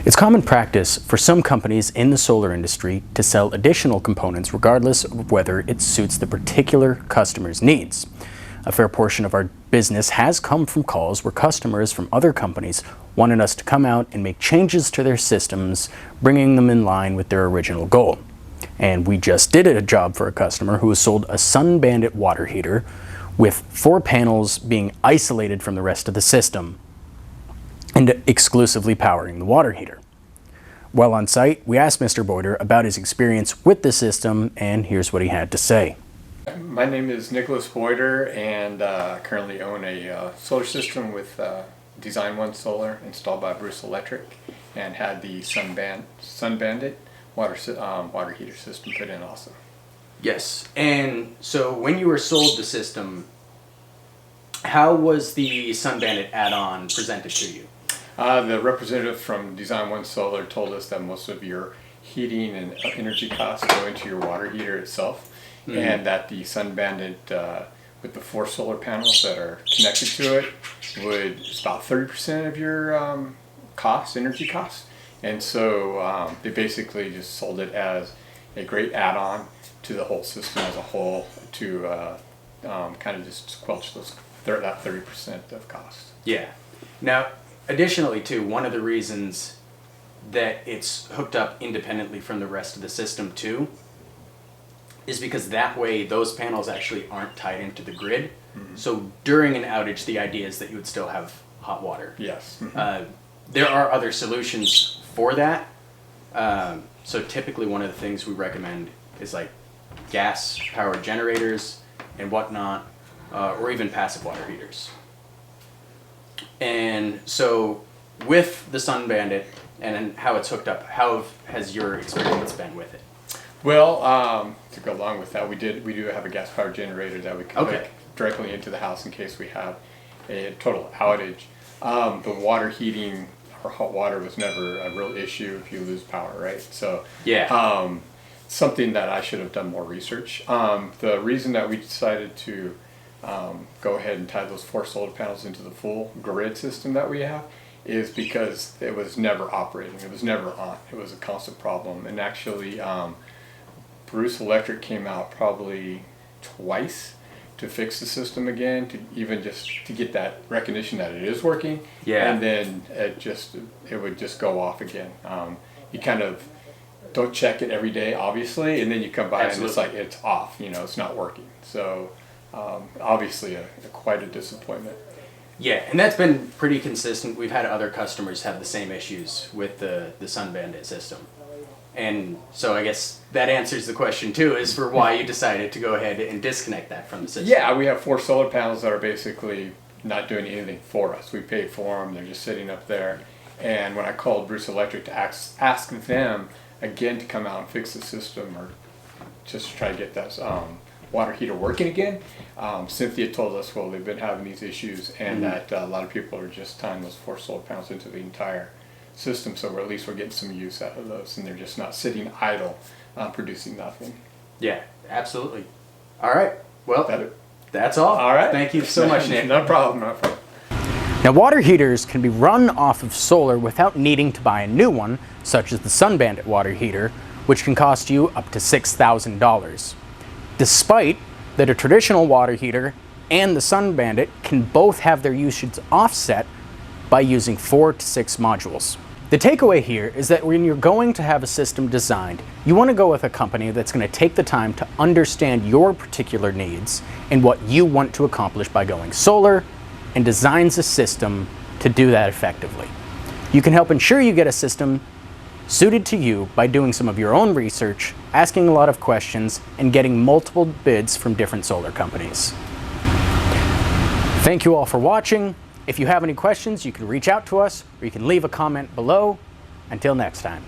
It's common practice for some companies in the solar industry to sell additional components regardless of whether it suits the particular customer's needs. A fair portion of our business has come from calls where customers from other companies wanted us to come out and make changes to their systems, bringing them in line with their original goal. And we just did a job for a customer who was sold a SunBandit water heater with 4 panels being isolated from the rest of the system and exclusively powering the water heater. While on site, we asked Mr. Boyder about his experience with the system, and here's what he had to say. My name is Nicholas Boyder, and I currently own a solar system with Design One Solar installed by Bruce Electric, and had the SunBandit water heater system put in also. Yes, and so when you were sold the system, how was the SunBandit add-on presented to you? The representative from Design One Solar told us that most of your heating and energy costs go into your water heater itself, and that the SunBandit with the 4 solar panels that are connected to it it's about 30% of your energy costs. And so they basically just sold it as a great add-on to the whole system as a whole to kind of just squelch that 30% of cost. Yeah. Now, additionally too, one of the reasons that it's hooked up independently from the rest of the system too is because that way those panels actually aren't tied into the grid. So during an outage, the idea is that you would still have hot water. Yes. There are other solutions for that. So typically one of the things we recommend is like gas powered generators and whatnot, or even passive water heaters. And so with the SunBandit and how it's hooked up, how has your experience been with it? Well, to go along with that, we do have a gas powered generator that we can hook directly into the house in case we have a total outage. The water heating or hot water was never a real issue if you lose power, right? So yeah, something that I should have done more research. The reason that we decided to go ahead and tie those 4 solar panels into the full grid system that we have is because it was never operating. It was never on. It was a constant problem. And actually, Bruce Electric came out probably twice to fix the system again, to even just to get that recognition that it is working. Yeah. And then it would just go off again. You kind of don't check it every day, obviously, and then you come by and it's like it's off. It's not working. So obviously quite a disappointment. Yeah, and that's been pretty consistent. We've had other customers have the same issues with the SunBandit system. And so I guess that answers the question too, is for why you decided to go ahead and disconnect that from the system. Yeah, we have 4 solar panels that are basically not doing anything for us. We paid for them, they're just sitting up there. And when I called Bruce Electric to ask them again to come out and fix the system or just to try to get that water heater working again, Cynthia told us, well, they've been having these issues and that a lot of people are just tying those 4 solar panels into the entire system, so at least we're getting some use out of those and they're just not sitting idle producing nothing. Yeah, absolutely. All right, well, that's all. All right. Thank you so much, Nick. No problem. No problem. Now, water heaters can be run off of solar without needing to buy a new one, such as the SunBandit water heater, which can cost you up to $6,000. Despite that a traditional water heater and the SunBandit can both have their usage offset by using 4 to 6 modules. The takeaway here is that when you're going to have a system designed, you want to go with a company that's going to take the time to understand your particular needs and what you want to accomplish by going solar, and designs a system to do that effectively. You can help ensure you get a system suited to you by doing some of your own research, asking a lot of questions, and getting multiple bids from different solar companies. Thank you all for watching. If you have any questions, you can reach out to us or you can leave a comment below. Until next time.